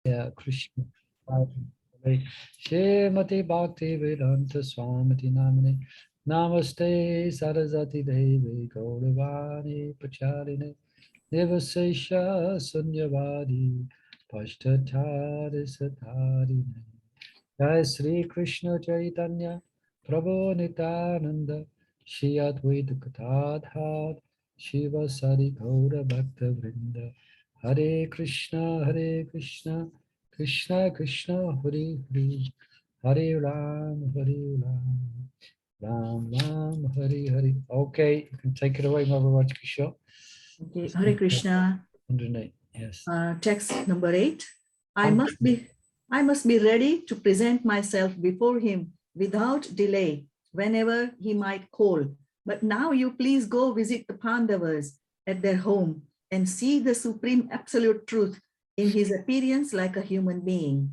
Yeah, Krishna. Shrimati Bhakti Vedanta Swamiti Namane Namaste Sarasati Devi Gauravani Pacharine Devasesha Sunyavadi Pashtatari Satarine Jai Sri Krishna Chaitanya Prabhu Nityananda Shri Advaita Katadhat Shiva Sari Gaura Bhakta Vrinda Hare Krishna Krishna Krishna Hare Hare Hare Ram Ram Ram Hare Hare. Okay, you can take it away, Maharaj Kishore. Okay, Hare Krishna. 108, yes. Text number 8. I must be ready to present myself before him without delay whenever he might call. But now you please go visit the Pandavas at their home and see the supreme absolute truth in his appearance like a human being.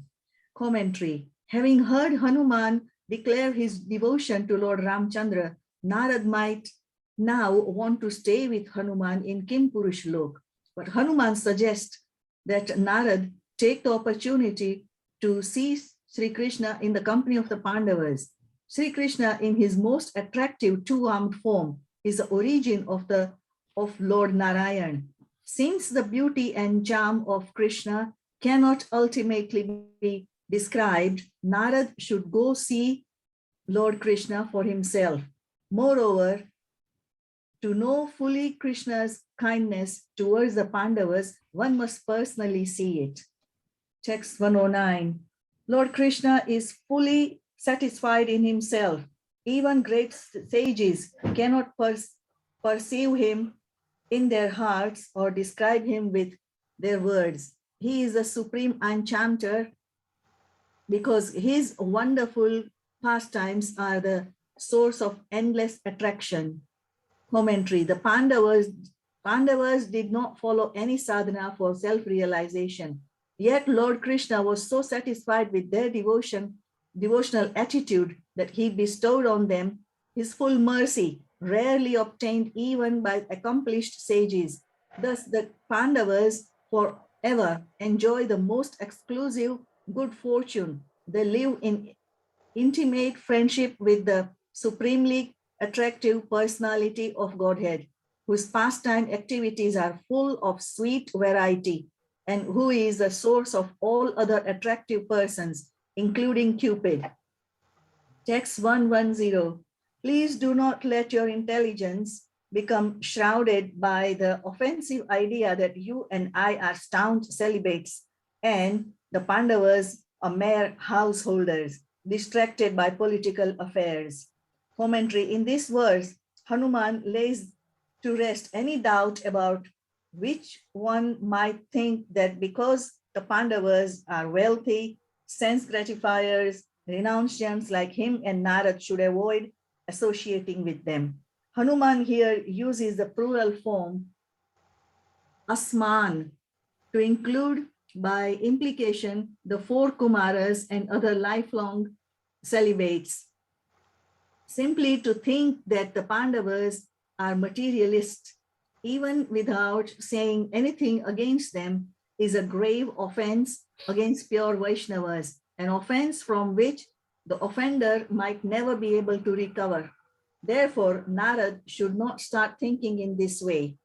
Commentary. Having heard Hanuman declare his devotion to Lord Ramchandra, Narad might now want to stay with Hanuman in Kimpurush Lok. But Hanuman suggests that Narad take the opportunity to see Sri Krishna in the company of the Pandavas. Sri Krishna in his most attractive two-armed form is the origin of Lord Narayan. Since the beauty and charm of Krishna cannot ultimately be described, Narad should go see Lord Krishna for himself. Moreover, to know fully Krishna's kindness towards the Pandavas, one must personally see it. Text 109. Lord Krishna is fully satisfied in himself. Even great sages cannot perceive him in their hearts or describe him with their words. He is the supreme enchanter because his wonderful pastimes are the source of endless attraction. Commentary. The Pandavas did not follow any sadhana for self-realization. Yet Lord Krishna was so satisfied with their devotional attitude that he bestowed on them his full mercy, rarely obtained even by accomplished sages. Thus, the Pandavas forever enjoy the most exclusive good fortune. They live in intimate friendship with the supremely attractive personality of Godhead, whose pastime activities are full of sweet variety, and who is the source of all other attractive persons, including Cupid. Text 110. Please do not let your intelligence become shrouded by the offensive idea that you and I are staunch celibates and the Pandavas are mere householders, distracted by political affairs. Commentary. In this verse, Hanuman lays to rest any doubt about which one might think that because the Pandavas are wealthy, sense gratifiers, renunciants like him and Narad should avoid associating with them. Hanuman here uses the plural form asman to include by implication the four Kumaras and other lifelong celibates. Simply to think that the Pandavas are materialists, even without saying anything against them, is a grave offense against pure Vaishnavas, an offense from which the offender might never be able to recover. Therefore, Narad should not start thinking in this way.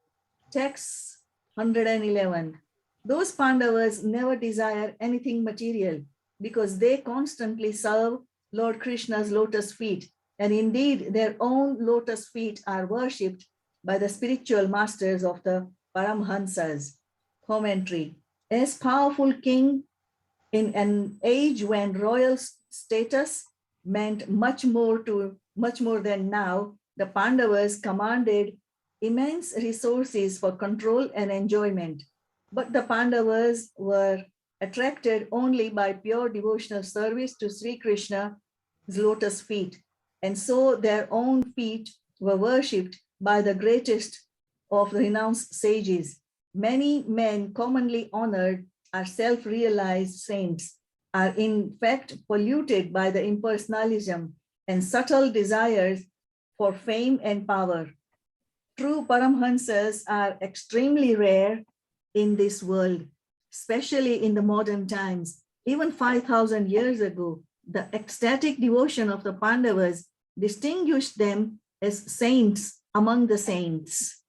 Text 111. Those Pandavas never desire anything material because they constantly serve Lord Krishna's lotus feet, and indeed their own lotus feet are worshipped by the spiritual masters of the Paramhansas. Commentary. As powerful king in an age when royal status meant much more than now, the Pandavas commanded immense resources for control and enjoyment. But the Pandavas were attracted only by pure devotional service to Sri Krishna's lotus feet. And so their own feet were worshipped by the greatest of the renounced sages. Many men commonly honored are self-realized saints, are in fact polluted by the impersonalism and subtle desires for fame and power. True Paramhansas are extremely rare in this world. especially in the modern times. Even 5,000 years ago, the ecstatic devotion of the Pandavas distinguished them as saints among the saints.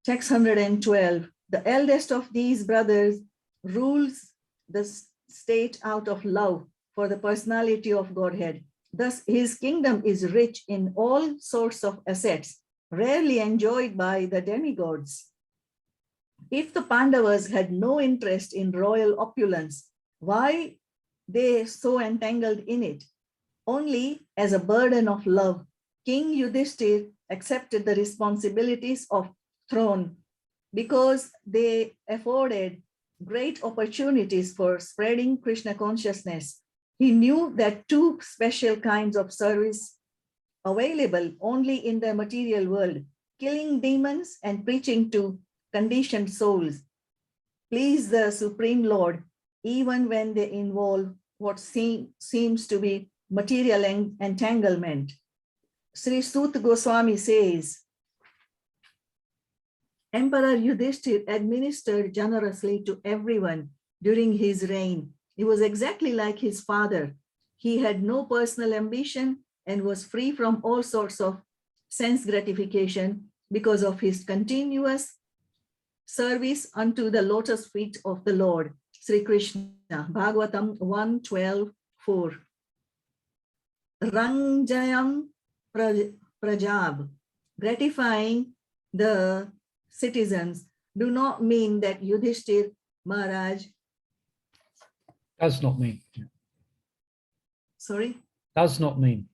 Text 112. The eldest of these brothers rules the state out of love for the personality of Godhead. Thus, his kingdom is rich in all sorts of assets, rarely enjoyed by the demigods. If the Pandavas had no interest in royal opulence, why they so entangled in it? Only as a burden of love, King Yudhishthir accepted the responsibilities of throne because they afforded great opportunities for spreading Krishna consciousness. He knew that two special kinds of service available only in the material world, killing demons and preaching to conditioned souls, please the Supreme Lord, even when they involve what seems to be material entanglement. Sri Sut Goswami says, Emperor Yudhishthir administered generously to everyone during his reign. He was exactly like his father. He had no personal ambition and was free from all sorts of sense gratification because of his continuous service unto the lotus feet of the Lord, Sri Krishna, Bhagavatam 1:12-4. Rangjayam Prajab, gratifying the citizens, do not mean that Yudhishthir Maharaj. Does not mean. Sorry? Does not mean.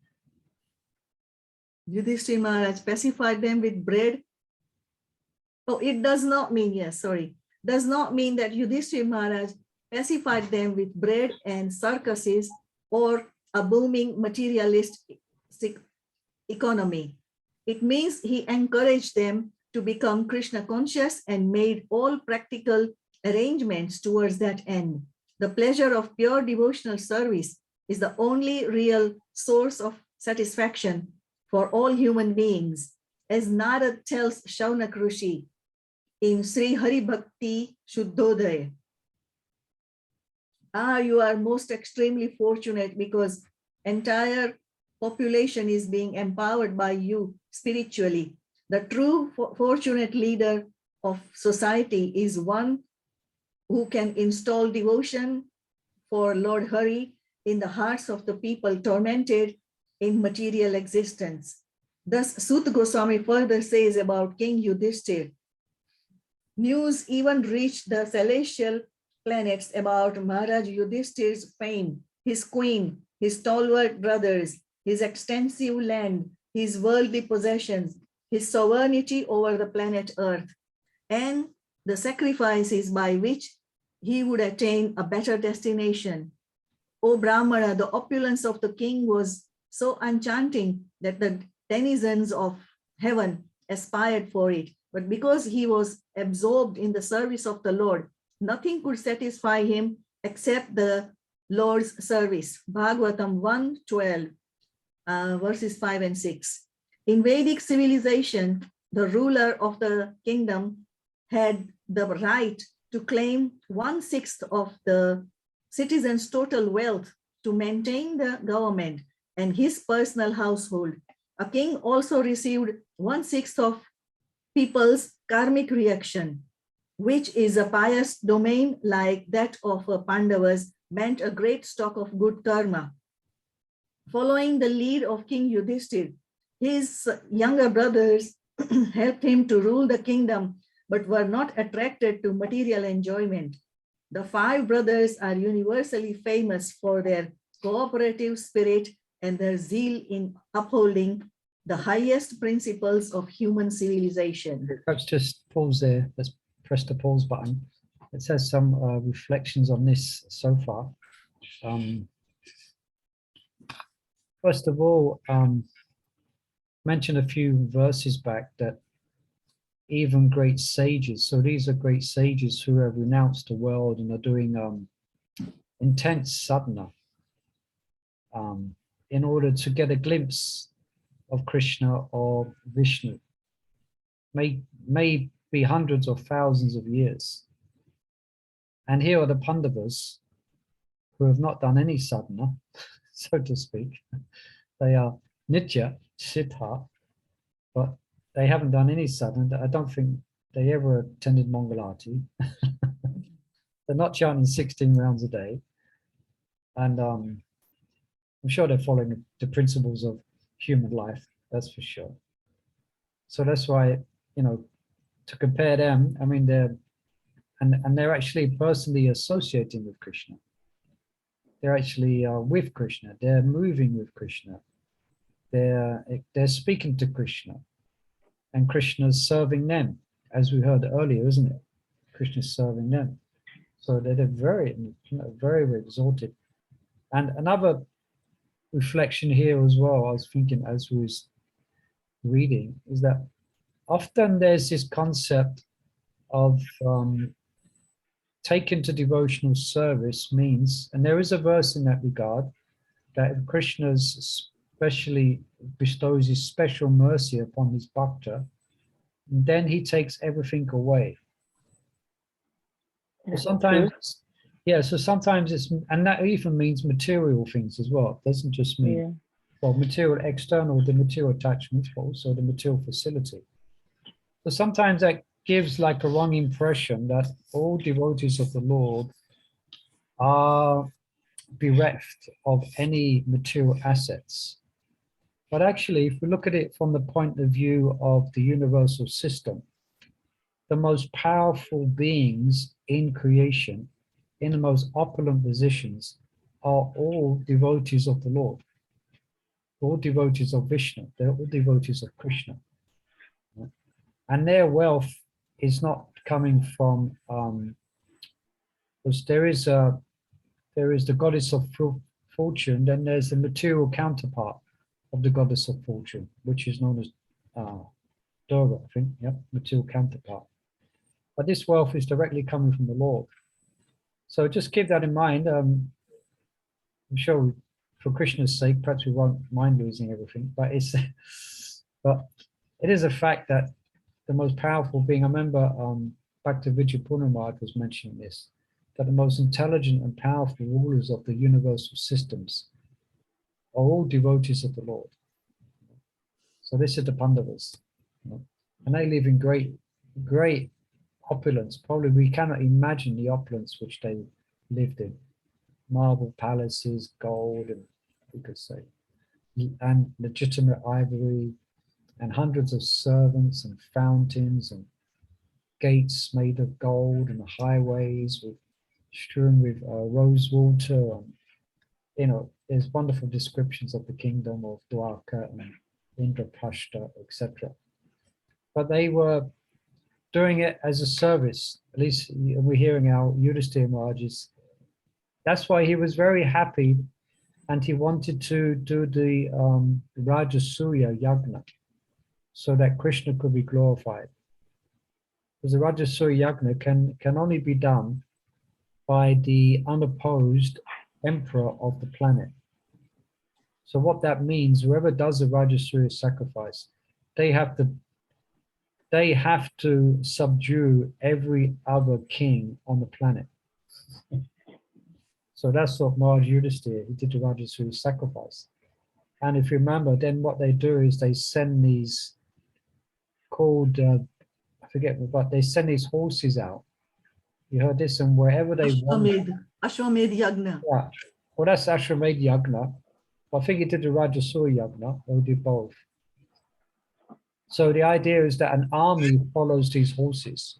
Yudhishthir Maharaj pacified them with bread. Oh, it does not mean, yes, sorry. Does not mean that Yudhishthir Maharaj pacified them with bread and circuses or a booming materialistic economy. It means he encouraged them to become Krishna conscious and made all practical arrangements towards that end. The pleasure of pure devotional service is the only real source of satisfaction for all human beings. As Narad tells Shaunak Rishi in Sri Hari Bhakti Shuddhodaya, you are most extremely fortunate because entire population is being empowered by you spiritually. The true fortunate leader of society is one who can install devotion for Lord Hari in the hearts of the people tormented in material existence. Thus, Sut Goswami further says about King Yudhishthir, news even reached the celestial planets about Maharaj Yudhishthir's fame, his queen, his stalwart brothers, his extensive land, his worldly possessions, his sovereignty over the planet Earth, and the sacrifices by which he would attain a better destination. O Brahmana, the opulence of the king was so enchanting that the denizens of heaven aspired for it. But because he was absorbed in the service of the Lord, nothing could satisfy him except the Lord's service. Bhagavatam 1:12, verses 5 and 6. In Vedic civilization, the ruler of the kingdom had the right to claim 1/6 of the citizens' total wealth to maintain the government and his personal household. A king also received 1/6 of people's karmic reaction, which is a pious domain like that of Pandavas, meant a great stock of good karma. Following the lead of King Yudhishthir, his younger brothers helped him to rule the kingdom, but were not attracted to material enjoyment. The 5 brothers are universally famous for their cooperative spirit and their zeal in upholding the highest principles of human civilization. Perhaps just pause there. Let's press the pause button. It says some reflections on this so far. First of all, mentioned a few verses back that even great sages, so these are great sages who have renounced the world and are doing intense sadhana in order to get a glimpse of Krishna or Vishnu. May be hundreds or thousands of years. And here are the Pandavas who have not done any sadhana, so to speak. They are Nitya, Siddha, but they haven't done any sadhana. I don't think they ever attended Mangalati. They're not chanting 16 rounds a day. And I'm sure they're following the principles of human life, that's for sure. So that's why, to compare them, I mean, they're actually personally associating with Krishna. They're actually with Krishna. They're moving with Krishna. They're speaking to Krishna, and Krishna's serving them, as we heard earlier, isn't it? Krishna's serving them. So they're very, very exalted. And another reflection here as well, I was thinking as we was reading, is that often there's this concept of taken to devotional service means, and there is a verse in that regard, that if Krishna especially bestows his special mercy upon his bhakta, then he takes everything away. So sometimes, so sometimes it's, and that even means material things as well. It doesn't just mean, well, material external, the material attachments, but also the material facility. So sometimes that gives like a wrong impression that all devotees of the Lord are bereft of any material assets. But actually, if we look at it from the point of view of the universal system, the most powerful beings in creation, in the most opulent positions, are all devotees of the Lord. All devotees of Vishnu. They're all devotees of Krishna. And their wealth is not coming from, because there is the goddess of fortune, then there's the material counterpart of the goddess of fortune, which is known as Durga, I think, material counterpart. But this wealth is directly coming from the Lord. So just keep that in mind. I'm sure for Krishna's sake, perhaps we won't mind losing everything, but it is a fact that the most powerful being, I remember Bhakti Vijayapurna was mentioning this, that the most intelligent and powerful rulers of the universal systems are all devotees of the Lord. So this is the Pandavas. And they live in great opulence. Probably we cannot imagine the opulence which they lived in. Marble palaces, gold, and we could say, and legitimate ivory, and hundreds of servants and fountains and gates made of gold, and highways strewn with rose water. And there's wonderful descriptions of the kingdom of Dwarka and Indraprashta, etc. But they were doing it as a service. At least we're hearing our Yudhisthira Maharaj's. That's why he was very happy, and he wanted to do the Rajasuya Yagna, so that Krishna could be glorified. Because the Rajasuya Yagna can only be done by the unopposed emperor of the planet. So what that means, whoever does the Rajasuya sacrifice, they have to subdue every other king on the planet. So that's what Maharaj Yudhisthira, he did the Rajasuya sacrifice. And if you remember, then what they do is they send these called, I forget, but they send these horses out. You heard this, and wherever they want. Ashwamedh Yagna. Yeah. Well, that's Ashwamedh Yagna. I think he did the Rajasuya Yagna, or did both. So the idea is that an army follows these horses.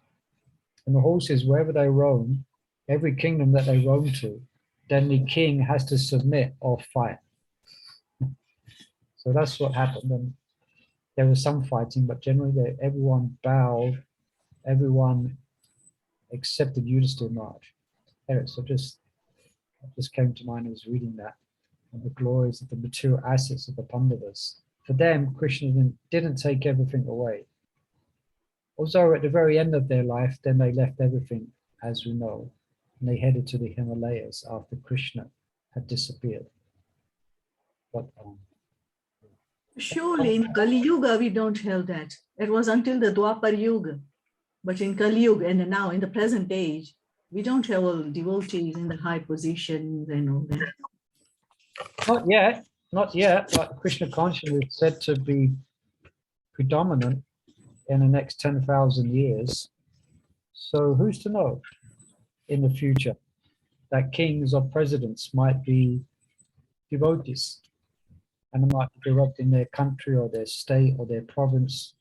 And the horses, wherever they roam, every kingdom that they roam to, then the king has to submit or fight. So that's what happened. And there was some fighting, but generally everyone bowed, everyone accepted Yudhisthira Maharaj. Anyway, so just came to mind. I was reading that, and the glories of the material assets of the Pandavas. For them, Krishna didn't take everything away. Although at the very end of their life, then they left everything, as we know, and they headed to the Himalayas after Krishna had disappeared. But surely in Kali Yuga we don't have that. It was until the Dwapar Yuga. But in Kali Yuga and now in the present age, We don't have all devotees in the high positions and all that. Not yet, not yet, but Krishna consciousness is said to be predominant in the next 10,000 years. So who's to know in the future that kings or presidents might be devotees and they might be directing their country or their state or their province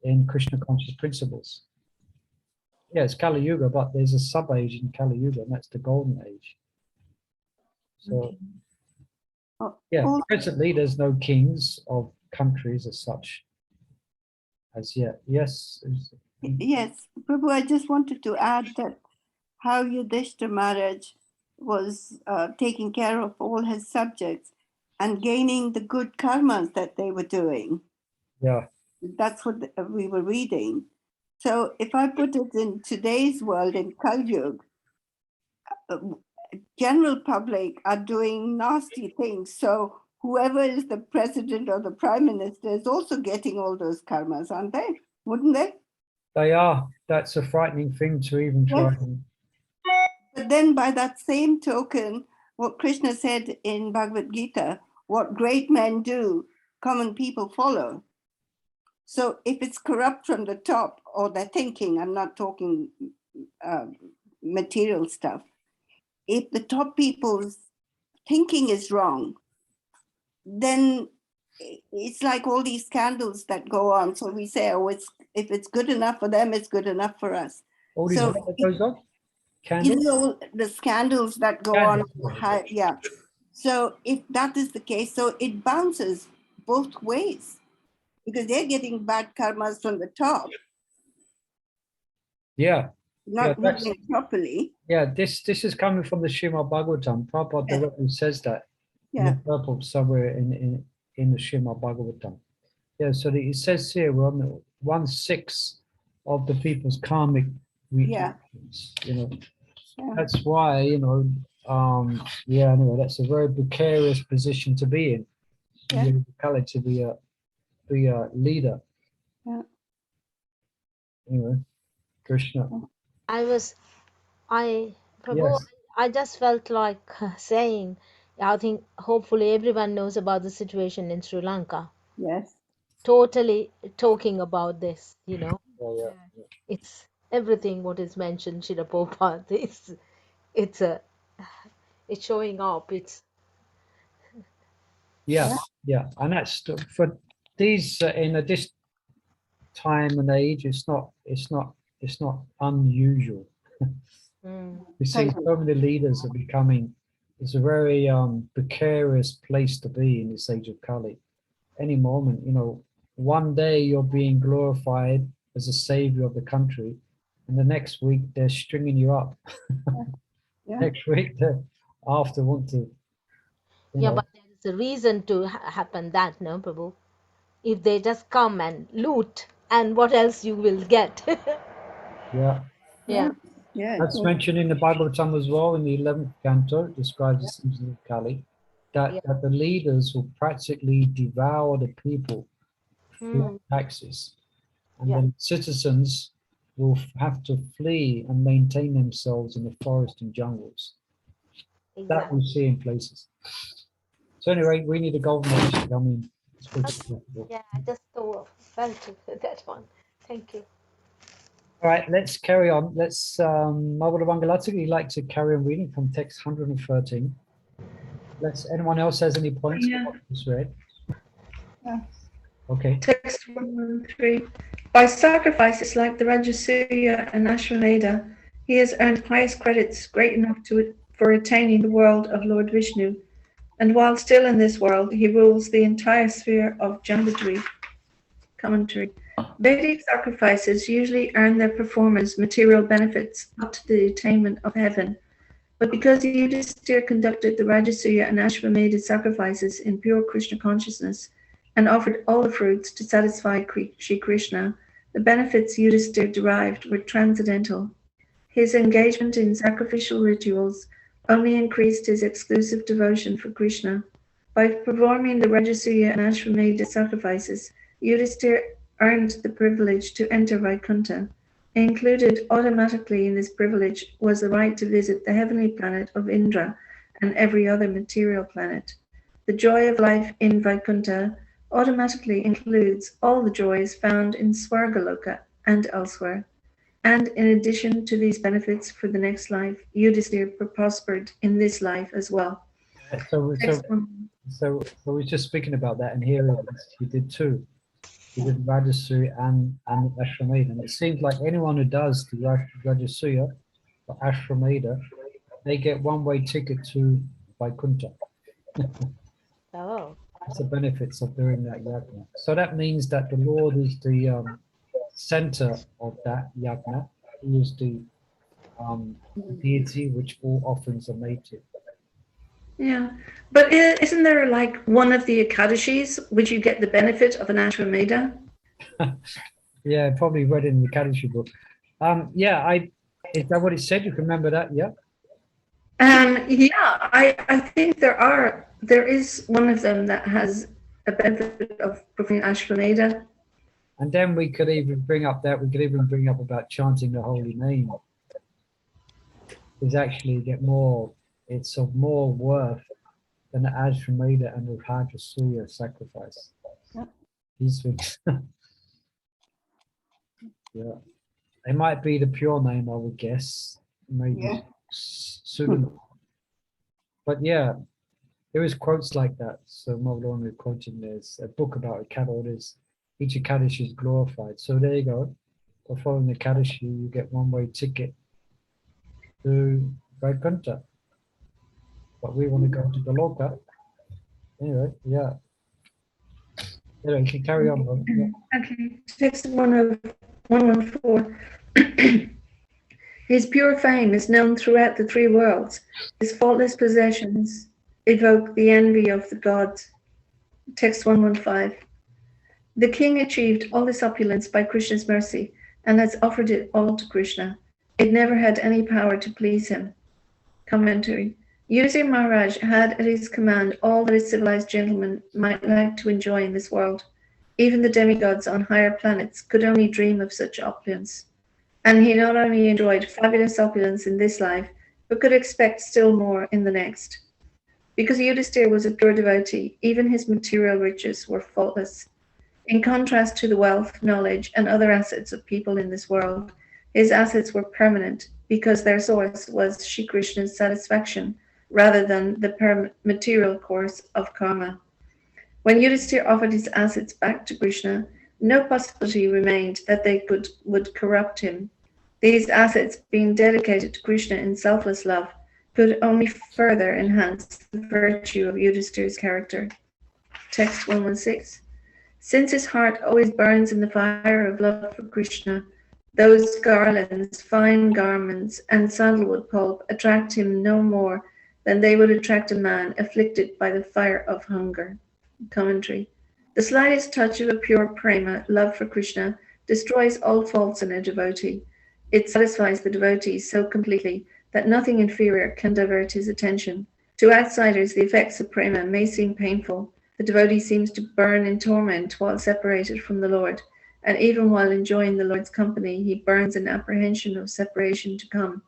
in Krishna conscious principles. Yeah, it's Kali Yuga, but there's a sub-age in Kali Yuga, and that's the golden age. So, yeah, presently there's no kings of countries as such as yet. Yes. Yes, Prabhu, I just wanted to add that how Yudhishthira Maharaj was taking care of all his subjects and gaining the good karmas that they were doing. Yeah. That's what we were reading. So if I put it in today's world, in Kali Yuga, general public are doing nasty things. So whoever is the president or the prime minister is also getting all those karmas, aren't they? Wouldn't they? They are. That's a frightening thing to even try. Yes. But then by that same token, what Krishna said in Bhagavad Gita, what great men do, common people follow. So if it's corrupt from the top, or their thinking, I'm not talking material stuff, if the top people's thinking is wrong, then it's like all these scandals that go on. So we say, oh, if it's good enough for them, it's good enough for us. All these So that goes on? you know, the scandals that go on. Yeah. So if that is the case, so it bounces both ways because they're getting bad karmas from the top. Yeah. Not moving properly. Yeah, this is coming from the Srimad Bhagavatam. Prabhupada directly says that in the purport somewhere in the Srimad Bhagavatam. Yeah, so it says here we're on 1/6 of the people's karmic reactions. You know, that's why anyway, that's a very precarious position to be in. You know, to be a leader. Yeah. Anyway, Krishna. Prabhu, I just felt like saying, I think hopefully everyone knows about the situation in Sri Lanka. Yes. Totally talking about this, you know. Yeah. It's everything what is mentioned, Srila Prabhupada. It's showing up. It's and that's for these in this time and age. It's not unusual. We see so many leaders are becoming. It's a very precarious place to be in this age of Kali. Any moment, you know, one day you're being glorified as a savior of the country, and the next week they're stringing you up. Next week they after want to. But there's a reason to happen that, no, Prabhu. If they just come and loot, and what else you will get? Yeah. That's mentioned in the Bhagavatam as well. In the 11th canto, it describes the symptoms of Kali. That the leaders will practically devour the people through taxes, and then citizens will have to flee and maintain themselves in the forest and jungles. That we see in places. So anyway, we need a government to come in. I just felt that one. Thank you. All right, let's carry on. Let's, Mabula Bangalatu, you'd like to carry on reading from text 113. Anyone else has any points? Read? Okay. Text 113. By sacrifices like the Rajasuya and Ashwamedha, he has earned highest credits great enough for attaining the world of Lord Vishnu. And while still in this world, he rules the entire sphere of Jambudri. Commentary. Vedic sacrifices usually earn their performers material benefits up to the attainment of heaven. But because Yudhishthira conducted the Rajasuya and Ashwamedha sacrifices in pure Krishna consciousness and offered all the fruits to satisfy Sri Krishna, the benefits Yudhishthira derived were transcendental. His engagement in sacrificial rituals only increased his exclusive devotion for Krishna. By performing the Rajasuya and Ashwamedha sacrifices, Yudhishthira earned the privilege to enter Vaikuntha. Included automatically in this privilege was the right to visit the heavenly planet of Indra and every other material planet. The joy of life in Vaikuntha automatically includes all the joys found in Swargaloka and elsewhere. And in addition to these benefits for the next life, Yudhisthira prospered in this life as well. So Text one. we're just speaking about that, and here it is. He did two. He did Rajasuya and Ashwamedha. And it seems like anyone who does the Rajasuya or Ashwamedha, they get one-way ticket to Vaikuntha. Oh, That's the benefits of doing that yajna. So that means that the Lord is the center of that yajna. He is the deity which all offerings are made to. Yeah, but isn't there like one of the Ekadashis which you get the benefit of an Ashwamedha? Yeah, I probably read it in the Kadashi book. Yeah, is that what it said? You can remember that? Yeah. Yeah, I think there is one of them that has a benefit of performing Ashwamedha. And then we could even bring up about chanting the holy name. Is actually it's of more worth than the Ashwamedha and the Rajasuya sacrifice. Yeah. These things. Yeah. It might be the pure name, I would guess. Maybe Yeah. pseudonym. But yeah, there is quotes like that. So Maulana quoting, there's a book about Ekadashi. Each Ekadashi is glorified. So there you go. For following the Ekadashi, you get one-way ticket to Vaikuntha. But we want to go to the Loka. Anyway, yeah. Anyway, you can carry on. Bro. Yeah. Okay, text 114. His pure fame is known throughout the three worlds. His faultless possessions evoke the envy of the gods. Text 115. The king achieved all this opulence by Krishna's mercy and has offered it all to Krishna. It never had any power to please him. Commentary. Yudhisthira Maharaj had at his command all that a civilized gentleman might like to enjoy in this world. Even the demigods on higher planets could only dream of such opulence. And he not only enjoyed fabulous opulence in this life, but could expect still more in the next. Because Yudhisthira was a pure devotee, even his material riches were faultless. In contrast to the wealth, knowledge, and other assets of people in this world, his assets were permanent because their source was Shri Krishna's satisfaction rather than the material course of karma. When Yudhisthira offered his assets back to Krishna, no possibility remained that they would corrupt him. These assets, being dedicated to Krishna in selfless love, could only further enhance the virtue of Yudhisthira's character. Text 116. Since his heart always burns in the fire of love for Krishna, those garlands, fine garments, and sandalwood pulp attract him no more than they would attract a man afflicted by the fire of hunger. Commentary. The slightest touch of a pure prema, love for Krishna, destroys all faults in a devotee. It satisfies the devotee so completely that nothing inferior can divert his attention. To outsiders, the effects of prema may seem painful. The devotee seems to burn in torment while separated from the Lord, and even while enjoying the Lord's company, he burns in apprehension of separation to come.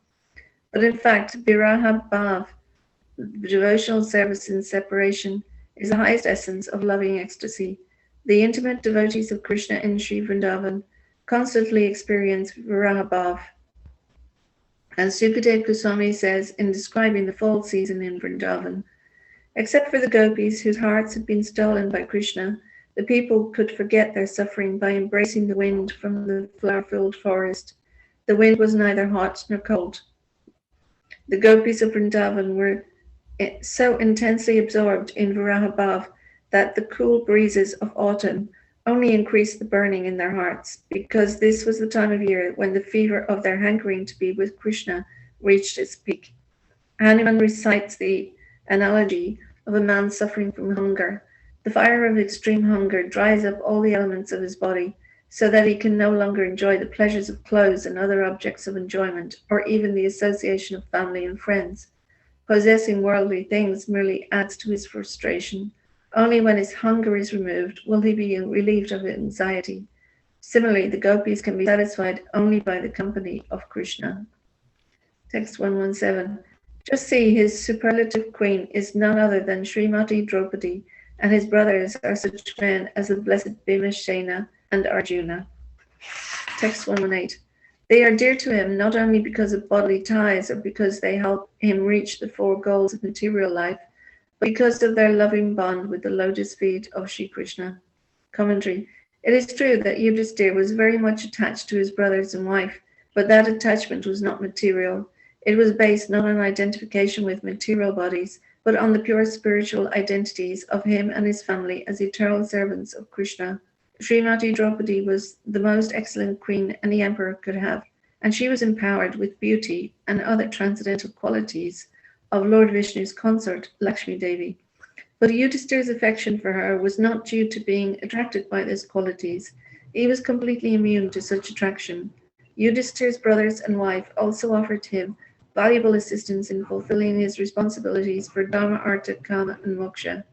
But in fact, Viraha Bhav, devotional service in separation, is the highest essence of loving ecstasy. The intimate devotees of Krishna in Sri Vrindavan constantly experience Viraha Bhav. As Sukadev Goswami says in describing the fall season in Vrindavan, except for the gopis whose hearts had been stolen by Krishna, the people could forget their suffering by embracing the wind from the flower-filled forest. The wind was neither hot nor cold. The gopis of Vrindavan were so intensely absorbed in Viraha Bhav that the cool breezes of autumn only increased the burning in their hearts, because this was the time of year when the fever of their hankering to be with Krishna reached its peak. Hanuman recites the analogy of a man suffering from hunger. The fire of extreme hunger dries up all the elements of his body, so that he can no longer enjoy the pleasures of clothes and other objects of enjoyment, or even the association of family and friends. Possessing worldly things merely adds to his frustration. Only when his hunger is removed will he be relieved of anxiety. Similarly, the gopis can be satisfied only by the company of Krishna. Text 117. Just see, his superlative queen is none other than Srimati Draupadi, and his brothers are such men as the blessed Bhimashena and Arjuna. Text 118. They are dear to him not only because of bodily ties or because they help him reach the four goals of material life, but because of their loving bond with the lotus feet of Sri Krishna. Commentary. It is true that Yudhisthira was very much attached to his brothers and wife, but that attachment was not material. It was based not on identification with material bodies, but on the pure spiritual identities of him and his family as eternal servants of Krishna. Srimati Draupadi was the most excellent queen any emperor could have, and she was empowered with beauty and other transcendental qualities of Lord Vishnu's consort, Lakshmi Devi. But Yudhisthira's affection for her was not due to being attracted by these qualities. He was completely immune to such attraction. Yudhisthira's brothers and wife also offered him valuable assistance in fulfilling his responsibilities for Dharma, Artha, Kama, and Moksha.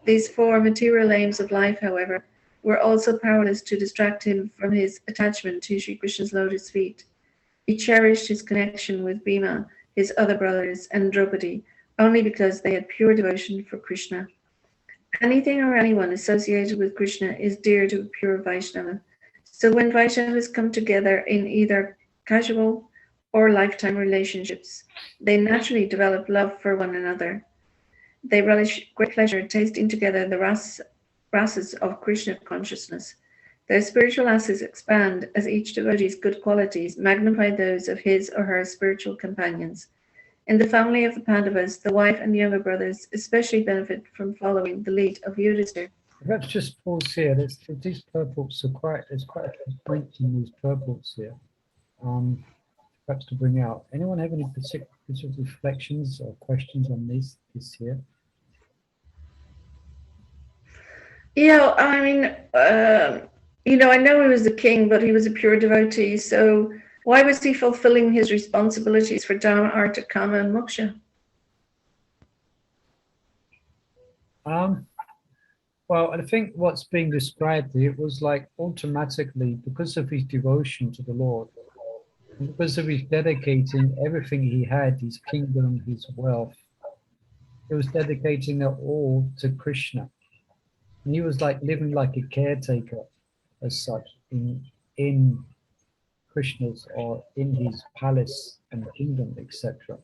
These four material aims of life, however, were also powerless to distract him from his attachment to Sri Krishna's lotus feet. He cherished his connection with Bhima, his other brothers, and Draupadi, only because they had pure devotion for Krishna. Anything or anyone associated with Krishna is dear to a pure Vaishnava. So when Vaishnavas come together in either casual or lifetime relationships, they naturally develop love for one another. They relish great pleasure tasting together the rasas of Krishna consciousness. Their spiritual asses expand as each devotee's good qualities magnify those of his or her spiritual companions. In the family of the Pandavas, the wife and younger brothers especially benefit from following the lead of Yudhisthira. Let's just pause here. These purports are there's quite a few points in these purports here. Perhaps to bring out. Anyone have any particular reflections or questions on this here? Yeah, I mean, I know he was a king, but he was a pure devotee. So why was he fulfilling his responsibilities for Dharma, Artha, Kama, and Moksha? Well, I think what's being described here was like automatically because of his devotion to the Lord, and because of his dedicating everything he had, his kingdom, his wealth, he was dedicating it all to Krishna. And he was like living like a caretaker as such in Krishna's or in his palace and kingdom, etc.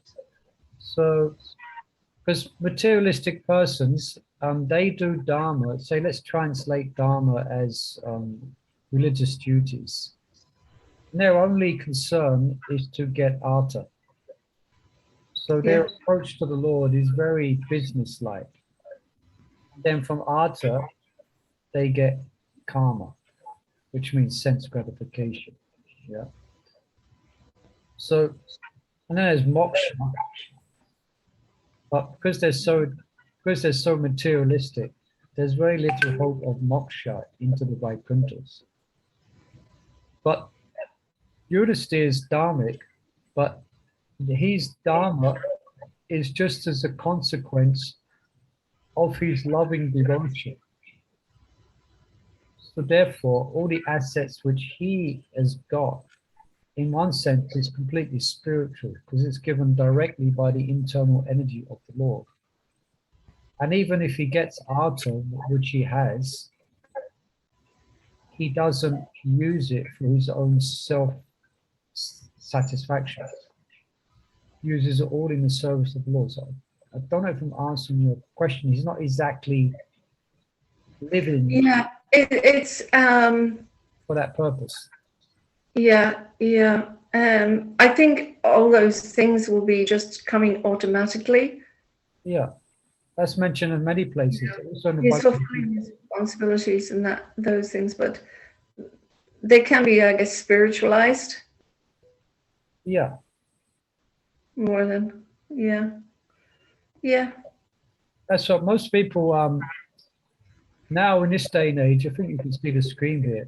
So, because materialistic persons, they do dharma. Say, let's translate dharma as religious duties. And their only concern is to get artha. So their approach to the Lord is very businesslike. Then from artha, they get karma, which means sense gratification. Yeah. So, and then there's moksha, but because they're so materialistic, there's very little hope of moksha into the Vaikuntras. But Yudhisthira is dharmic, but his dharma is just as a consequence of his loving devotion. So therefore, all the assets which he has got, in one sense, is completely spiritual because it's given directly by the internal energy of the Lord. And even if he gets artha, which he has, he doesn't use it for his own self-satisfaction. He uses it all in the service of the Lord. So I don't know if I'm answering your question. He's not exactly living It's for that purpose. I think all those things will be just coming automatically. Yeah, that's mentioned in many places. Also in the He's Bible. fulfilling his responsibilities and those things, but they can be, I guess, spiritualized. Yeah. More than, yeah. That's what most people now in this day and age. I think you can see the screen here.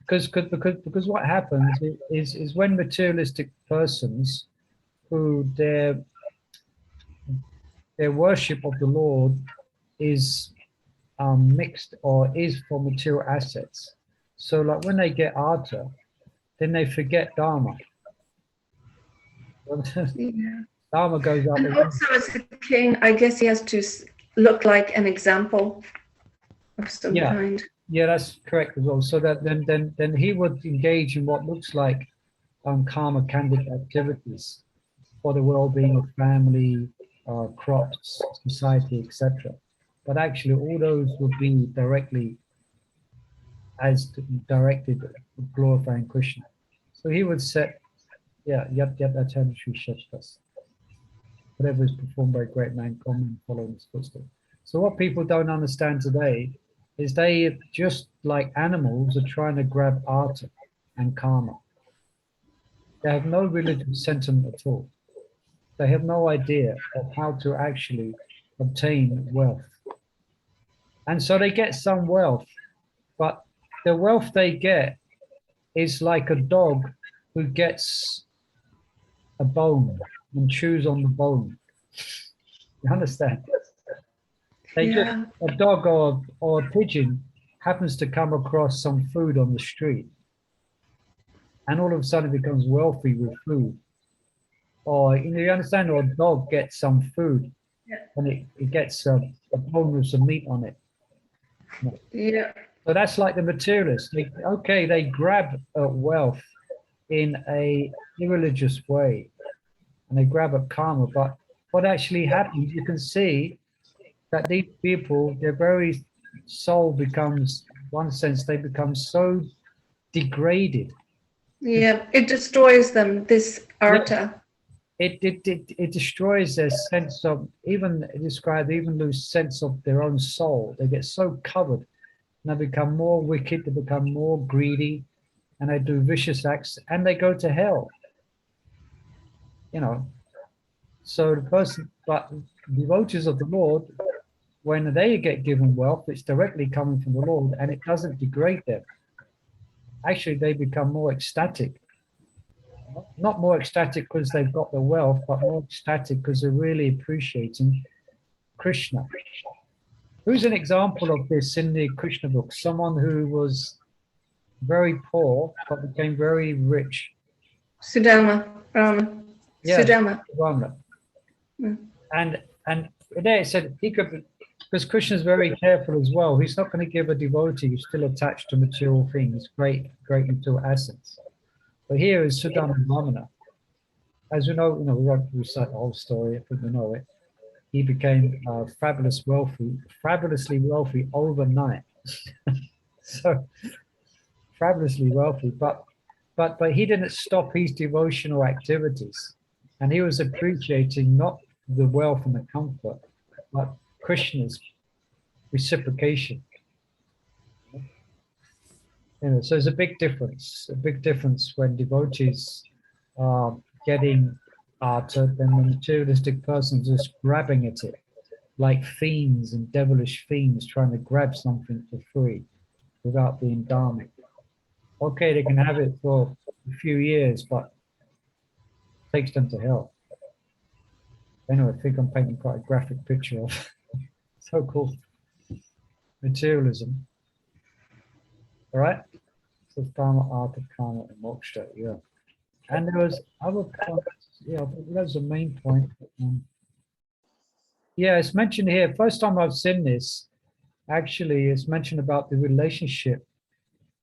Because what happens is when materialistic persons who their worship of the Lord is mixed or is for material assets, So like when they get Artha, then they forget Dharma. Yeah. Dharma goes out the And window. also, as a king, I guess he has to look like an example of some Yeah. kind. Yeah, that's correct as well. So that then he would engage in what looks like karma candid activities for the well-being of family, crops, society, etc. But actually, all those would be directly as directed glorifying Krishna. So he would set, yeah, yat attention shastas. Whatever is performed by a great man, common following his footsteps. So what people don't understand today is they just like animals are trying to grab artha and karma. They have no religious sentiment at all. They have no idea of how to actually obtain wealth. And so they get some wealth, but the wealth they get is like a dog who gets a bone and chews on the bone. You understand? They just, Yeah. a dog or a pigeon happens to come across some food on the street, and all of a sudden becomes wealthy with food. Or you understand, or a dog gets some food Yeah. and it gets a bone with some meat on it. Yeah. So that's like the materialist. They grab wealth in a irreligious way, and they grab at karma. But what actually happens, you can see that these people, their very soul becomes, one sense, they become so degraded. Yeah. It destroys them, this arta. It destroys their sense of, even described, even lose sense of their own soul. They get so covered, and they become more wicked, they become more greedy, and they do vicious acts, and they go to hell. You know, so the person, but devotees of the Lord, when they get given wealth, it's directly coming from the Lord, and it doesn't degrade them. Actually, they become more ecstatic. Not more ecstatic because they've got the wealth, but more ecstatic because they're really appreciating Krishna. Who's an example of this in the Krishna book? Someone who was very poor but became very rich. Sudama. Rama. Yeah, Sudama. Rama. Mm. And there it said he could, because Krishna is very careful as well. He's not going to give a devotee who's still attached to material things, great material assets. But here is Sudama Vamana. As we know, we won't recite the whole story. I think we know it. He became fabulously wealthy overnight. So fabulously wealthy, but he didn't stop his devotional activities, and he was appreciating not the wealth and the comfort, but Krishna's reciprocation. So there's a big difference when devotees are getting artha than the materialistic persons just grabbing at it like fiends and devilish fiends trying to grab something for free without being dharmic. Okay, they can have it for a few years, but it takes them to hell. Anyway, I think I'm painting quite a graphic picture of so-called materialism. All right? So dharma, artha, karma, and moksha, yeah. And there was other points, yeah, but that was the main point. Yeah, it's mentioned here. First time I've seen this, actually, it's mentioned about the relationship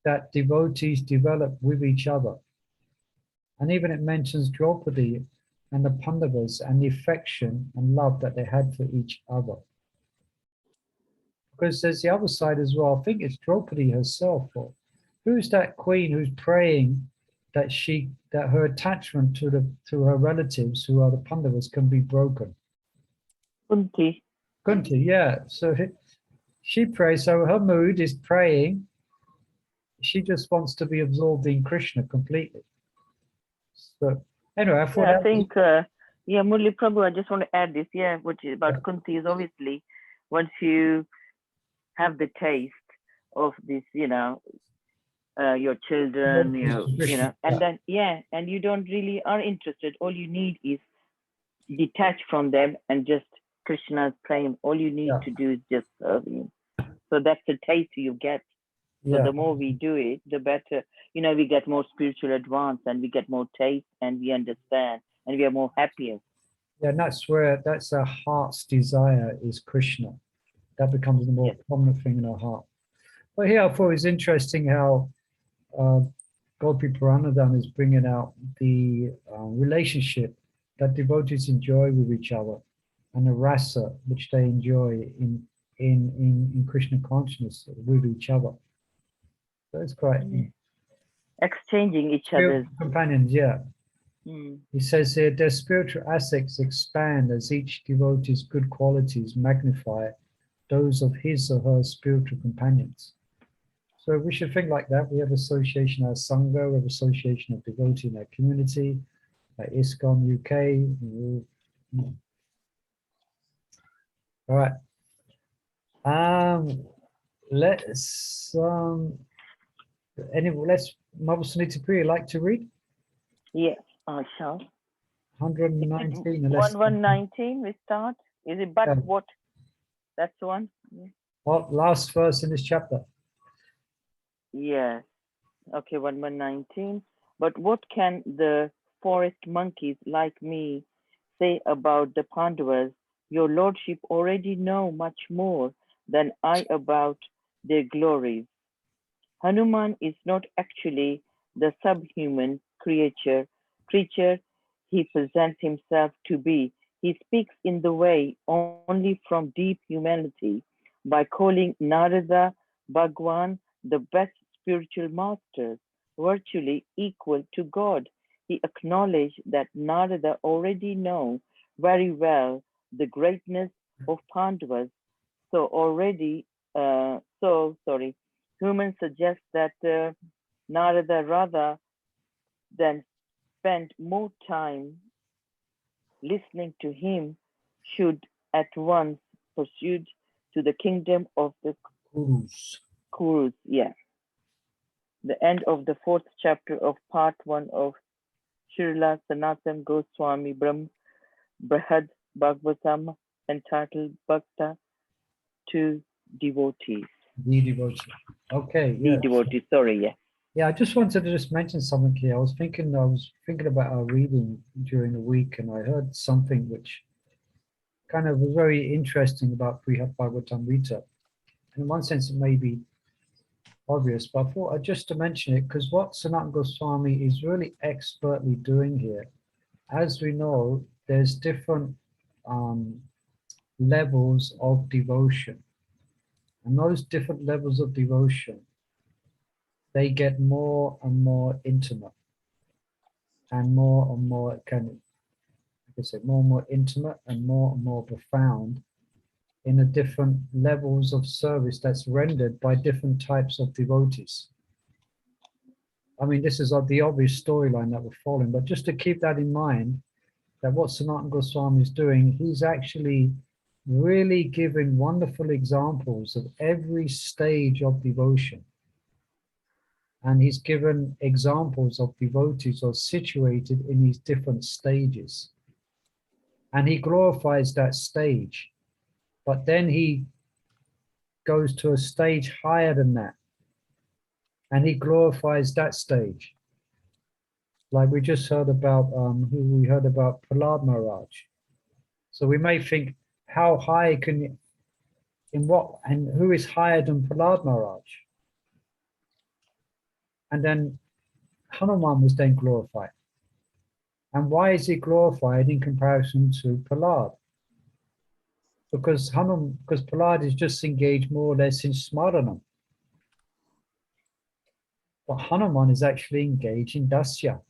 that devotees develop with each other. And even it mentions Draupadi and the Pandavas and the affection and love that they had for each other. Because there's the other side as well. I think it's Draupadi herself. Or who's that queen who's praying that her attachment to her relatives, who are the Pandavas, can be broken? Kunti. Kunti, yeah. So she prays. So her mood is praying. She just wants to be absorbed in Krishna completely. So anyway, I thought I think, Murli Prabhu, I just want to add this, which is about Kunti is obviously once you have the taste of this, your children, and then, and you don't really are interested. All you need is detach from them and just Krishna's praying. All you need to do is just serve him. So that's the taste you get. So Yeah, the more we do it, the better, we get more spiritual advance and we get more taste and we understand and we are more happier. yeah, and that's our heart's desire is Krishna. That becomes the more Yes. prominent thing in our heart. But here I thought it was interesting how Gopi Paranadhan is bringing out the relationship that devotees enjoy with each other and the rasa which they enjoy in Krishna consciousness with each other. So it's quite Exchanging each spiritual other's. companions, yeah. Mm. He says here, their spiritual aspects expand as each devotee's good qualities magnify those of his or her spiritual companions. So we should think like that. We have association as Sangha, we have association of devotee in our community, like ISKCON UK. All right. Let's Mother Sunita Priya like to read? Yes, I shall. 119. 1119 we start. Is it but what? That's the one? What last verse in this chapter? Yes. Okay, 1119. But what can the forest monkeys like me say about the Pandavas? Your lordship already know much more than I about their glories. Hanuman is not actually the subhuman creature he presents himself to be. He speaks in the way only from deep humility by calling Narada Bhagwan the best spiritual master, virtually equal to God. He acknowledged that Narada already know very well the greatness of Pandavas. Humans suggest that Narada rather than spend more time listening to him should at once proceed to the kingdom of the Kurus. Yeah. The end of the 4th chapter of part 1 of Srila Sanatana Goswami Brihad Bhagavatam entitled Bhakta to Devotees. The devotee. Okay, The yeah. devotees, sorry, yeah. Yeah, I just wanted to just mention something here. I was thinking about our reading during the week, and I heard something which kind of was very interesting about Brihad Bhagavatamrita. In one sense, it may be obvious, but I thought just to mention it because what Sanatana Goswami is really expertly doing here, as we know, there's different levels of devotion, and those different levels of devotion, they get more and more intimate, and more more and more intimate and more profound in the different levels of service that's rendered by different types of devotees. I mean, this is the obvious storyline that we're following, but just to keep that in mind, that what Sanatana Goswami is doing, he's actually really giving wonderful examples of every stage of devotion. And he's given examples of devotees who are situated in these different stages. And he glorifies that stage. But then he goes to a stage higher than that. And he glorifies that stage. Like we just heard about, Prahlad Maharaj. So we may think, how high can you, and who is higher than Prahlad Maharaj? And then Hanuman was then glorified. And why is he glorified in comparison to Prahlad? Because Prahlad is just engaged more or less in Smaranam. But Hanuman is actually engaged in Dasya.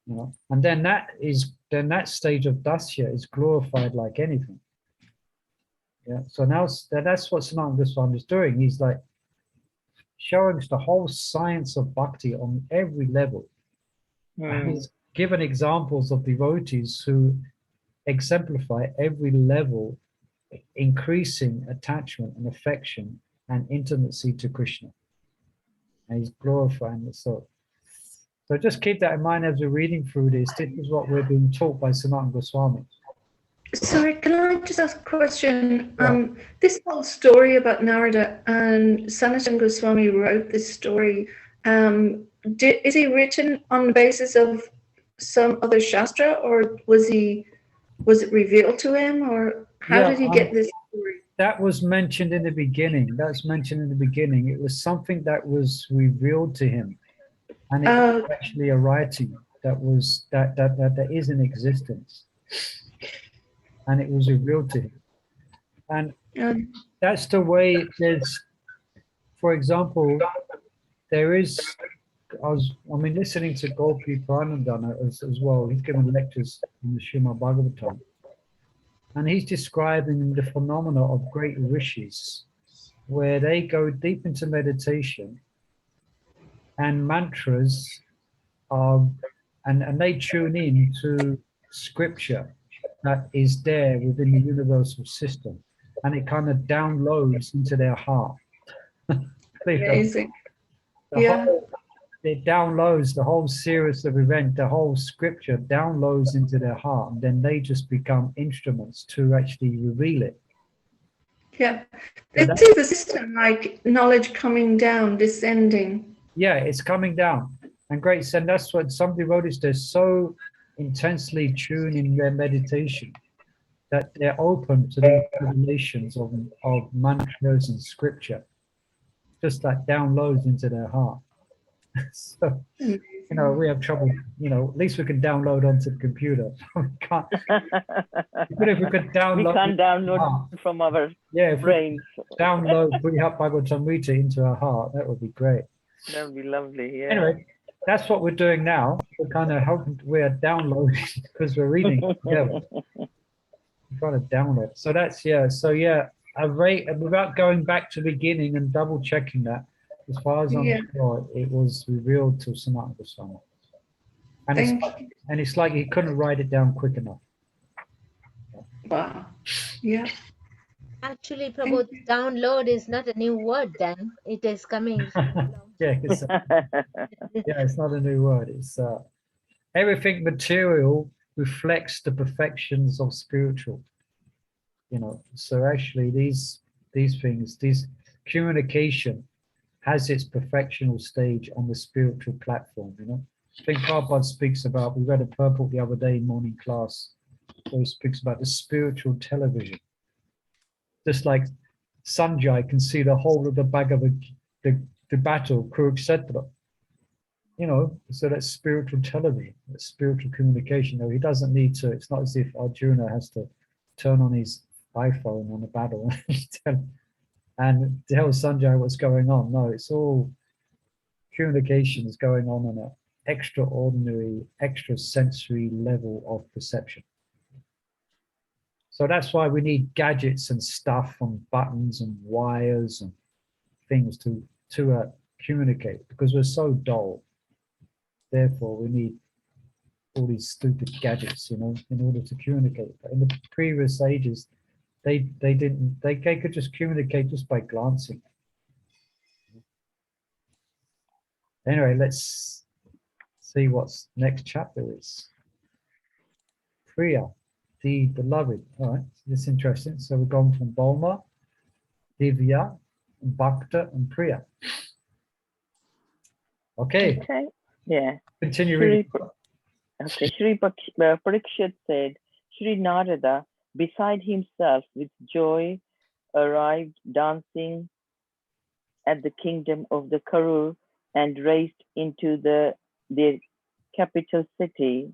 And then that stage of Dasya is glorified like anything. Yeah. So now that's what Sanatana Goswami is doing. He's like showing us the whole science of bhakti on every level. And he's given examples of devotees who exemplify every level, increasing attachment and affection and intimacy to Krishna. And he's glorifying the soul. So just keep that in mind as we're reading through this. This is what we're being taught by Sanatana Goswami. Sorry, can I just ask a question? Yeah. This whole story about Narada and Sanatana Goswami wrote this story. Is he written on the basis of some other shastra, or was it revealed to him, or how Yeah, did he get this story? that was mentioned in the beginning. That's mentioned in the beginning. It was something that was revealed to him, and it was Oh, actually a writing that is in existence, and it was revealed to him. And um, that's the way it is. For example, there is. I mean, listening to Gopi Pranandana as well. He's given lectures in the Srimad Bhagavatam, and he's describing the phenomena of great rishis, where they go deep into meditation and mantras are, and they tune in to scripture that is there within the universal system, and it kind of downloads into their heart. amazing. The Yeah, whole, it downloads the whole series of event, the whole scripture downloads into their heart, and then they just become instruments to actually reveal it. yeah. So This is the system, like knowledge coming down, descending. yeah, it's coming down. And great, and that's what some devotees, they're so intensely tuned in their meditation that they're open to the revelations of mantras and scripture, just like downloads into their heart. So, we have trouble, at least we can download onto the computer. We can't, but if we could We download can't download heart, from our yeah, if we brains. download Priya Bhagavatamrita into our heart, that would be great. That would be lovely. Yeah. Anyway, that's what we're doing now. We're kind of helping, we're downloading because we're reading it together. We're trying to download. So that's, yeah. So yeah, a rate, without going back to the beginning and double checking that, as far as I'm Yeah, sure, it was revealed to Sanatana Goswami. And thank you. it's like he couldn't write it down quick enough. Wow. Yeah. Actually, Prabhu, download is not a new word then. It is coming. Yeah, it's not a new word. It's everything material reflects the perfections of spiritual. So actually these things, this communication has its perfectional stage on the spiritual platform. I think Prabhupada speaks about, we read a purport the other day in morning class, where he speaks about the spiritual television. Just like Sanjay can see the whole of the Bhagavad, the battle, Kurukshetra. So that's spiritual television, that's spiritual communication. He doesn't need to, it's not as if Arjuna has to turn on his iPhone on the battle and tell Sanjay what's going on. No, it's all communications going on an extraordinary, extra sensory level of perception. So that's why we need gadgets and stuff and buttons and wires and things to communicate, because we're so dull. Therefore, we need all these stupid gadgets, in order to communicate. But in the previous ages, they didn't. They could just communicate just by glancing. Anyway, let's see what's next chapter is. Priya, the beloved. All right, this is interesting. So we've gone from Balma, Divya, Bhakta, and Priya. Okay. Okay. Yeah. Continue reading. Okay. Shri Parikshit said, Shri Narada, beside himself with joy, arrived dancing at the kingdom of the Karur and raced into their capital city.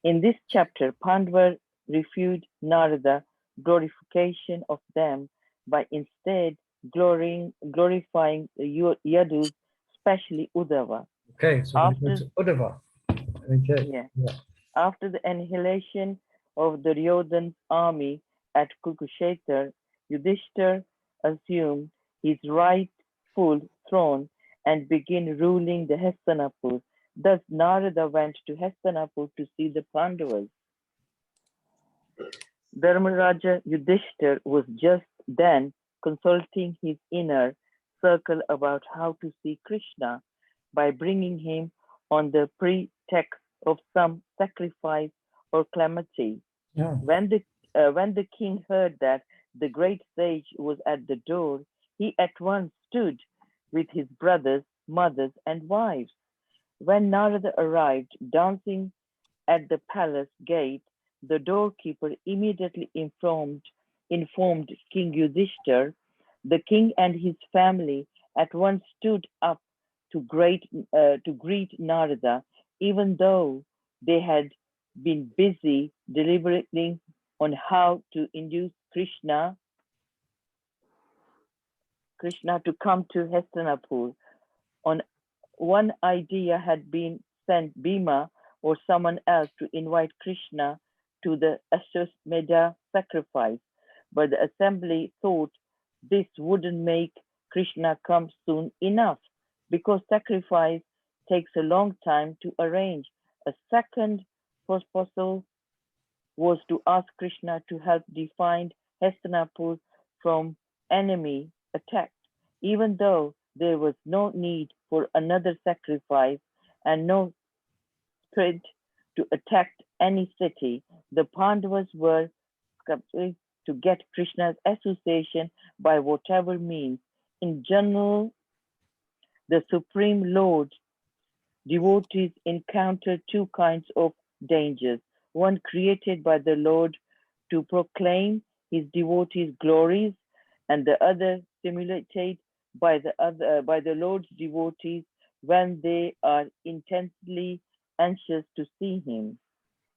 In this chapter, Pandavas refute Narada glorification of them by instead glorifying the Yadus, especially Uddhava. Okay, so we're going to Uddhava. Okay. Yeah. Yeah. After the annihilation of the Duryodhana's army at Kurukshetra, Yudhishthira assumed his rightful throne and began ruling the Hastinapur. Thus, Narada went to Hastinapur to see the Pandavas. Dharmaraja Yudhishthira was just then consulting his inner circle about how to see Krishna by bringing him on the pretext of some sacrifice or calamity. Yeah. When the when the king heard that the great sage was at the door, he at once stood with his brothers, mothers, and wives. When Narada arrived, dancing at the palace gate, the doorkeeper immediately informed King Yudhishthir. The king and his family at once stood up to greet Narada, even though they had been busy deliberating on how to induce Krishna to come to Hastinapur. On one idea had been sent Bhima or someone else to invite Krishna to the Ashwamedha sacrifice, but the assembly thought this wouldn't make Krishna come soon enough because sacrifice takes a long time to arrange. A second proposal was to ask Krishna to help defend Hastinapur from enemy attack, even though there was no need for another sacrifice and no threat to attack any city. The Pandavas were skeptical to get Krishna's association by whatever means. In general, the Supreme Lord devotees encounter two kinds of dangers, one created by the Lord to proclaim his devotees' glories, and the other stimulated by the Lord's devotees when they are intensely anxious to see him.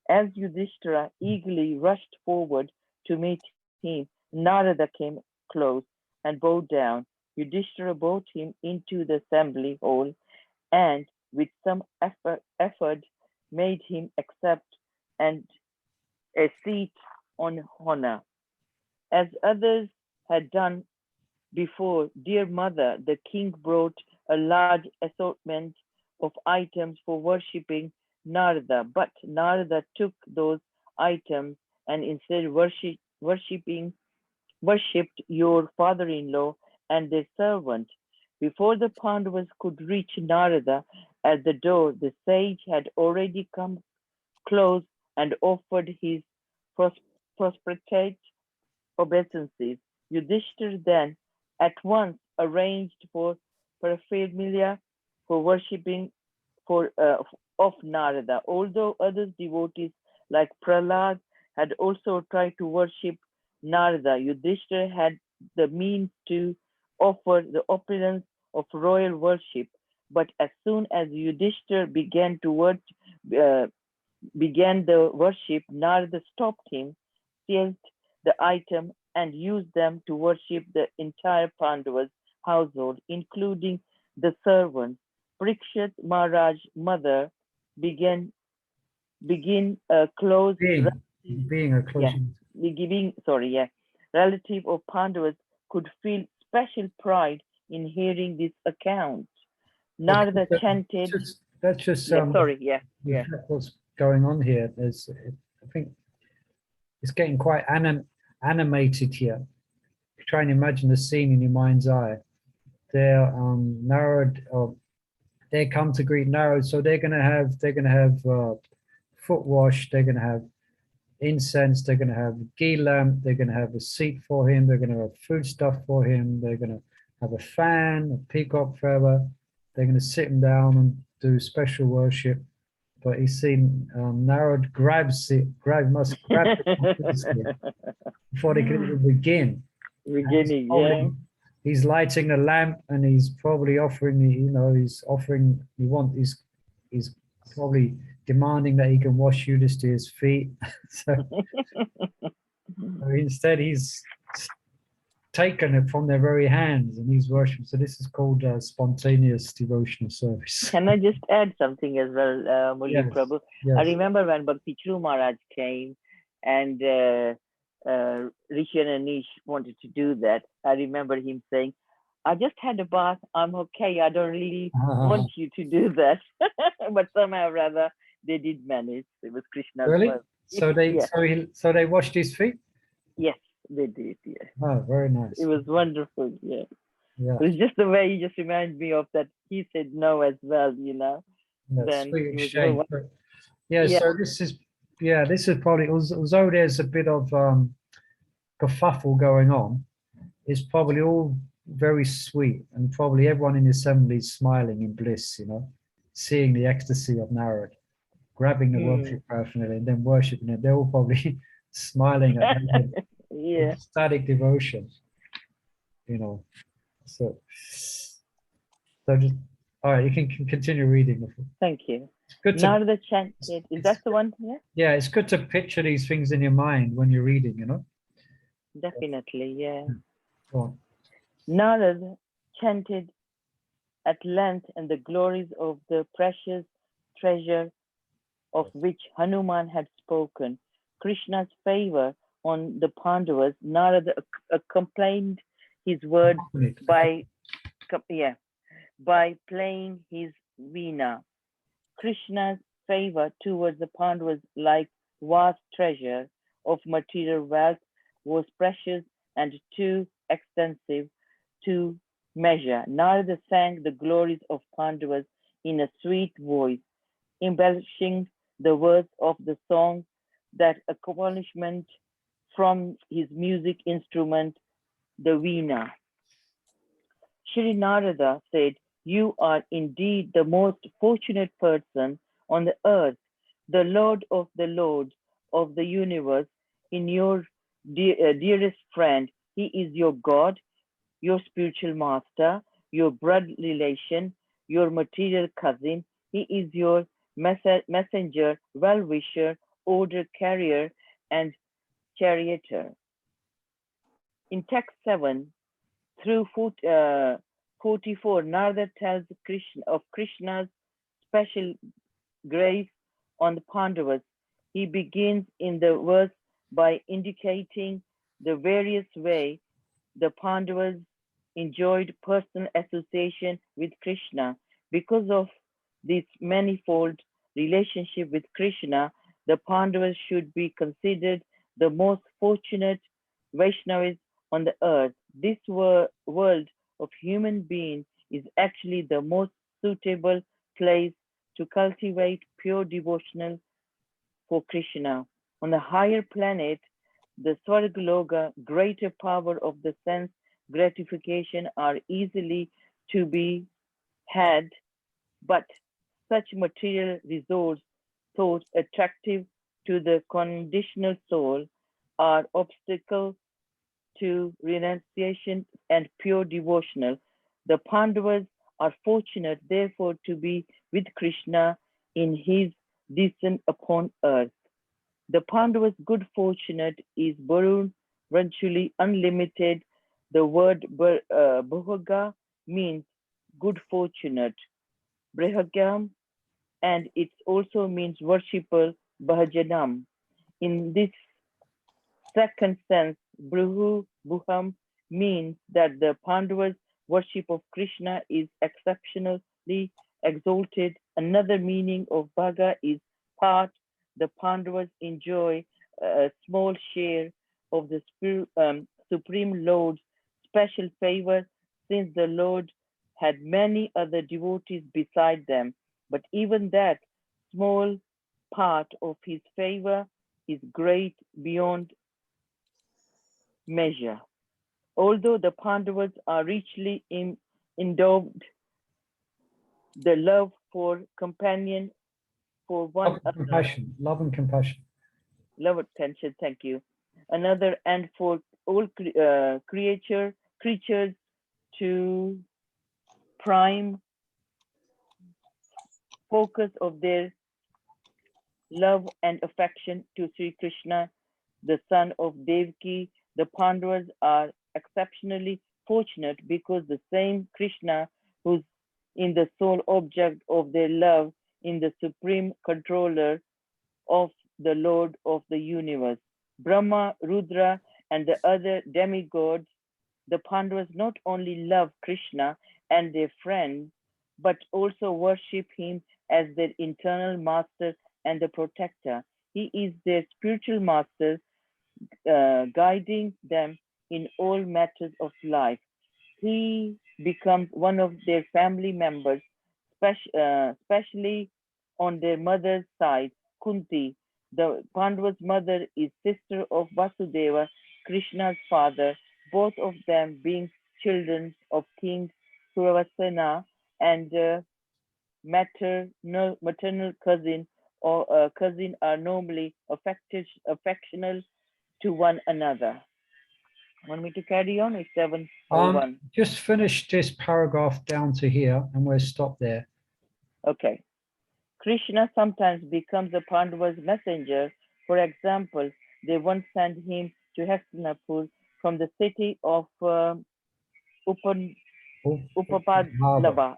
As Yudhishthira eagerly rushed forward to meet him, Narada came close and bowed down. Yudhishthira brought him into the assembly hall and with some effort made him accept and a seat on honor. As others had done before, dear mother, the king brought a large assortment of items for worshipping Narada, but Narada took those items and instead worshipped your father-in-law and their servant. Before the Pandavas could reach Narada at the door, the sage had already come close and offered his prostrate obeisances. Yudhishthir then at once arranged for paraphernalia for worshipping of Narada. Although other devotees like Prahlad had also tried to worship Narada, Yudhishthir had the means to offer the appearance of royal worship. But as soon as Yudhishthir began the worship, Narada stopped him, seized the item, and used them to worship the entire Pandavas household, including the servants. Parikshit Maharaj's mother being a close being a close relative of Pandavas could feel special pride in hearing this account. Narada chanted. That's just what's going on here. I think it's getting quite animated here. Try and imagine the scene in your mind's eye. They're Narada. They come to greet Narada, so they're gonna have foot wash. They're gonna have incense. They're gonna have ghee lamp. They're gonna have a seat for him. They're gonna have food stuff for him. They're gonna have a fan, a peacock feather. They're gonna sit him down and do special worship. But he's seen Narada must grab it before they can even begin. He's lighting the lamp and he's probably offering, he's probably demanding that he can wash Yudhishthir's feet. So instead he's taken it from their very hands and he's worshiping. So this is called spontaneous devotional service. Can I just add something as well, Murli Prabhu? Yes. I remember when Bhakti Churu Maharaj came and Rishi and Anish wanted to do that. I remember him saying, I just had a bath, I'm okay, I don't really want you to do that. But somehow or other, they did manage. It was Krishna's Really? So they washed his feet? Yes, they did, yeah. Oh, very nice. It was wonderful, yeah. It was just the way he just reminded me of that. He said no as well, Then sweet exchange. So Yeah, this is probably, although there's a bit of kerfuffle going on, it's probably all very sweet, and probably everyone in the assembly is smiling in bliss, seeing the ecstasy of Narad, grabbing the worship paraphernalia and then worshiping it. They're all probably smiling at Narad with Yeah. ecstatic devotion, you know. So, just all right, you can continue reading. Thank you. It's good to Narada chanted. Is that the one? Yeah, yeah, it's good to picture these things in your mind when you're reading. definitely. Yeah. Go on. Narada chanted at length and the glories of the precious treasure of which Hanuman had spoken, Krishna's favor on the Pandavas. Narada accompanied his words by playing his veena. Krishna's favor towards the Pandavas, like vast treasure of material wealth, was precious and too extensive to measure. Narada sang the glories of Pandavas in a sweet voice, embellishing the words of the song that accompaniment from his music instrument, the veena. Shri Narada said, "You are indeed the most fortunate person on the earth, the Lord of the Lords of the universe, in your dearest friend. He is your God, your spiritual master, your blood relation, your material cousin. He is your messenger, well-wisher, order carrier, and charioteer." In text 7 through 44, Narada tells Krishna of Krishna's special grace on the Pandavas. He begins in the verse by indicating the various way the Pandavas enjoyed personal association with Krishna. Because of this manifold relationship with Krishna, the Pandavas should be considered the most fortunate Vaishnavas on the earth. This world of human beings is actually the most suitable place to cultivate pure devotional for Krishna. On the higher planet, the Swargaloka, greater power of the sense gratification are easily to be had, but such material resources, thought attractive to the conditional soul, are obstacle to renunciation and pure devotional. The Pandavas are fortunate, therefore, to be with Krishna in his descent upon earth. The Pandavas' good fortunate is Barun, virtually unlimited. The word Bhuvaga means good fortunate, Brahagam, and it also means worshipper, Bhajanam. In this second sense, Bruhu Buham means that the Pandavas' worship of Krishna is exceptionally exalted. Another meaning of Bhaga is part. The Pandavas enjoy a small share of the Supreme Lord's special favor, since the Lord had many other devotees beside them. But even that small part of his favor is great beyond measure. Although the Pandavas are richly endowed, the love for companion for one another, Love and compassion. love attention, thank you, another, and for all creatures to prime focus of their love and affection to Sri Krishna, the son of Devaki. The Pandavas are exceptionally fortunate because the same Krishna who's in the sole object of their love in the supreme controller of the Lord of the universe. Brahma, Rudra, and the other demigods, the Pandavas not only love Krishna and their friends, but also worship him as their internal master and the protector. He is their spiritual master, guiding them in all matters of life. He becomes one of their family members, especially on their mother's side, Kunti. The Pandavas' mother is sister of Vasudeva, Krishna's father, both of them being children of King Suravasena and maternal cousin or cousin are normally affectional to one another. Want me to carry on? It's 7:01. Just finish this paragraph down to here and we'll stop there. Okay. Krishna sometimes becomes a Pandava's messenger. For example, they once sent him to Hastinapur from the city of Upapadlava.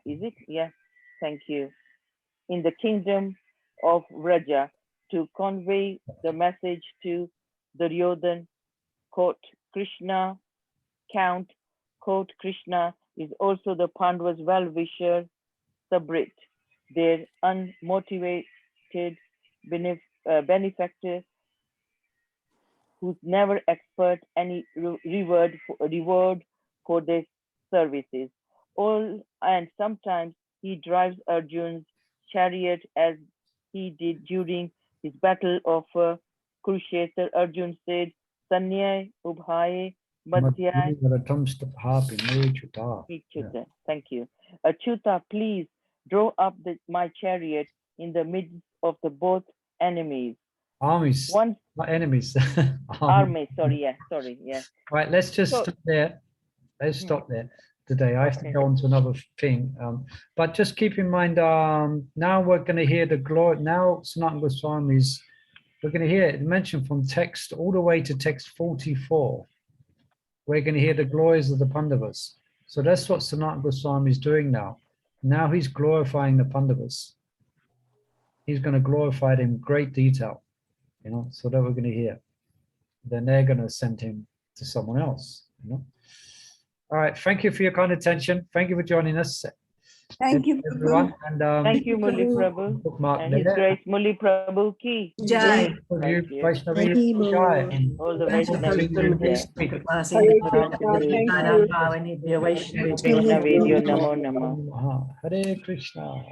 Is it? Yeah. Thank you. In the kingdom of Vraja to convey the message to Duryodhan, quote, Krishna, Count, quote, Krishna is also the Pandavas' well-wisher, Sabrit, their unmotivated benefactor who's never expect any reward for their services. And sometimes he drives Arjun's chariot as he did during his battle of Kurukshetra. Arjun said, Sanyay Ubhaye Madhyay Achyuta. Thank you. Achyuta, please draw up my chariot in the midst of the both enemies. Armies, not enemies. Army, sorry, yeah. Right, let's just stop there. Let's stop there today. I have to go on to another thing. But just keep in mind, now we're going to hear the glory. Now Sanatana Goswami's, we're going to hear it mentioned from text all the way to text 44. We're going to hear the glories of the Pandavas. So that's what Sanatana Goswami is doing now. Now he's glorifying the Pandavas. He's going to glorify them in great detail, you know, so that we're going to hear. Then they're going to send him to someone else, you know. All right, thank you for your kind attention. Thank you for joining us. Thank you, everyone. And thank you, Murli Prabhu. And His Grace Murli Prabhu ki. Jai. Thank you. Hari Bol. All the Vaishnavas. Vaishnavas. Vaishnavas. Namo Namo. Hare Krishna.